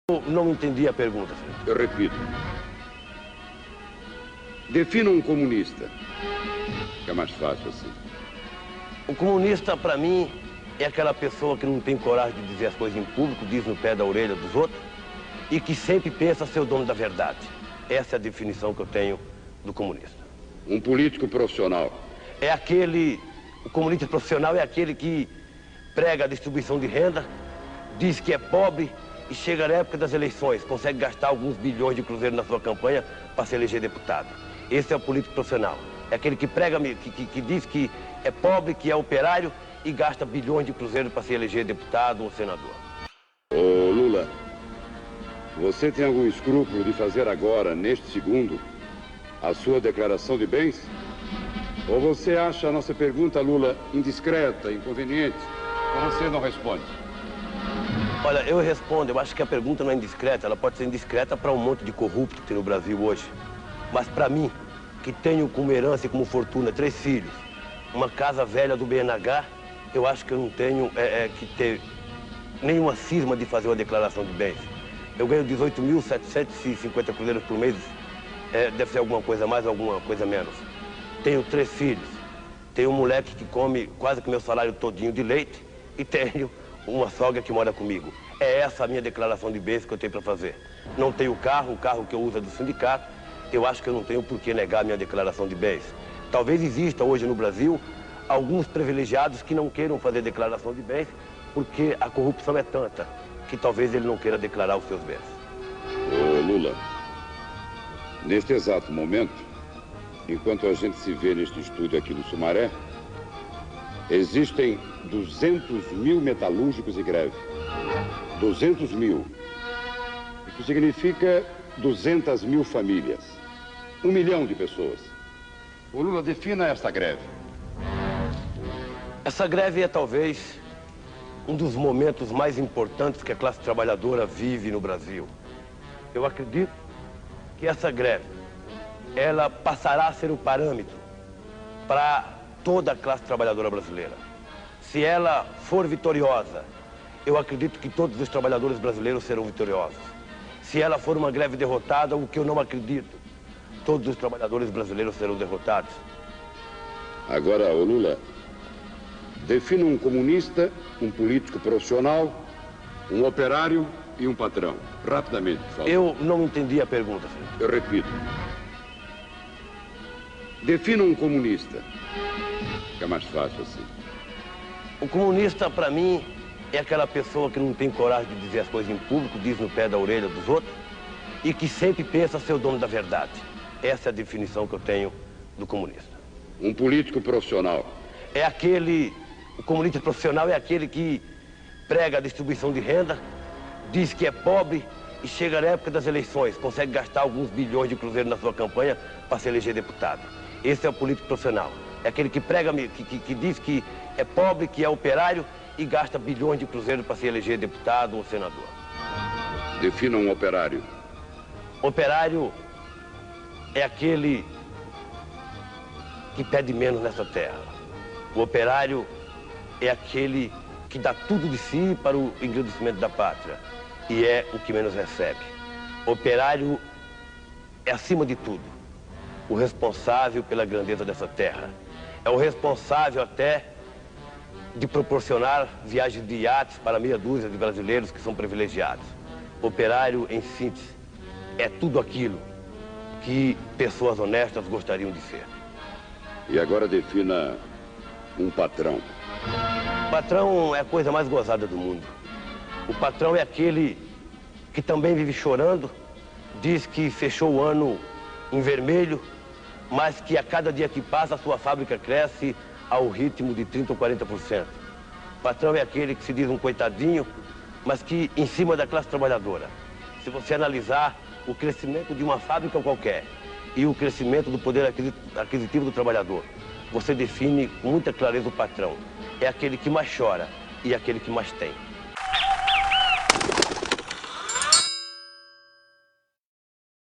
Eu não entendi a pergunta, Felipe. Eu repito. Defina um comunista. Que é mais fácil assim. O comunista, para mim, é aquela pessoa que não tem coragem de dizer as coisas em público, diz no pé da orelha dos outros, e que sempre pensa ser o dono da verdade. Essa é a definição que eu tenho do comunista. Um político profissional. O comunista profissional é aquele que prega a distribuição de renda, diz que é pobre e chega na época das eleições, consegue gastar alguns bilhões de cruzeiros na sua campanha para se eleger deputado. Esse é o político profissional. É aquele que prega, que diz que é pobre, que é operário e gasta bilhões de cruzeiros para se eleger deputado ou senador. Ô Lula, você tem algum escrúpulo de fazer agora, neste segundo, a sua declaração de bens? Ou você acha a nossa pergunta, Lula, indiscreta, inconveniente? Ou você não responde? Olha, eu respondo. Eu acho que a pergunta não é indiscreta. Ela pode ser indiscreta para um monte de corrupto que tem no Brasil hoje. Mas para mim, que tenho como herança e como fortuna 3 filhos, uma casa velha do BNH, eu acho que eu não tenho que ter nenhuma cisma de fazer uma declaração de bens. Eu ganho 18.750 cruzeiros por mês. Deve ser alguma coisa mais ou alguma coisa menos. Tenho 3 filhos. Tenho um moleque que come quase que meu salário todinho de leite e tenho uma sogra que mora comigo. É essa a minha declaração de bens que eu tenho para fazer. Não tenho carro, o carro que eu uso é do sindicato. Eu acho que eu não tenho por que negar a minha declaração de bens. Talvez exista hoje no Brasil alguns privilegiados que não queiram fazer declaração de bens porque a corrupção é tanta que talvez ele não queira declarar os seus bens. Ô Lula, neste exato momento, enquanto a gente se vê neste estúdio aqui no Sumaré, existem 200 mil metalúrgicos em greve. 200 mil. Isso significa 200 mil famílias. 1 milhão de pessoas. O Lula, defina esta greve. Essa greve é talvez um dos momentos mais importantes que a classe trabalhadora vive no Brasil. Eu acredito que essa greve, ela passará a ser o parâmetro para toda a classe trabalhadora brasileira. Se ela for vitoriosa, eu acredito que todos os trabalhadores brasileiros serão vitoriosos. Se ela for uma greve derrotada, o que eu não acredito, todos os trabalhadores brasileiros serão derrotados. Agora, ô Lula, defina um comunista, um político profissional, um operário e um patrão. Rapidamente, por favor. Eu não entendi a pergunta, Felipe. Eu repito. Defina um comunista. Que é mais fácil assim. O comunista, para mim, é aquela pessoa que não tem coragem de dizer as coisas em público, diz no pé da orelha dos outros, e que sempre pensa ser o dono da verdade. Essa é a definição que eu tenho do comunista. Um político profissional. O comunista profissional é aquele que prega a distribuição de renda, diz que é pobre e chega na época das eleições, consegue gastar alguns bilhões de cruzeiros na sua campanha para se eleger deputado. Esse é o político profissional. É aquele que prega, que diz que é pobre, que é operário e gasta bilhões de cruzeiros para se eleger deputado ou senador. Defina um operário. Operário é aquele que pede menos nessa terra. O operário é aquele que dá tudo de si para o engrandecimento da pátria e é o que menos recebe. Operário é, acima de tudo, o responsável pela grandeza dessa terra. É o responsável até de proporcionar viagens de iates para meia dúzia de brasileiros que são privilegiados. Operário, em síntese, é tudo aquilo que pessoas honestas gostariam de ser. E agora defina um patrão. Patrão é a coisa mais gozada do mundo. O patrão é aquele que também vive chorando, diz que fechou o ano em vermelho, mas que a cada dia que passa a sua fábrica cresce ao ritmo de 30% ou 40%. Patrão é aquele que se diz um coitadinho, mas que em cima da classe trabalhadora. Se você analisar o crescimento de uma fábrica qualquer e o crescimento do poder aquisitivo do trabalhador, você define com muita clareza o patrão. É aquele que mais chora e aquele que mais tem.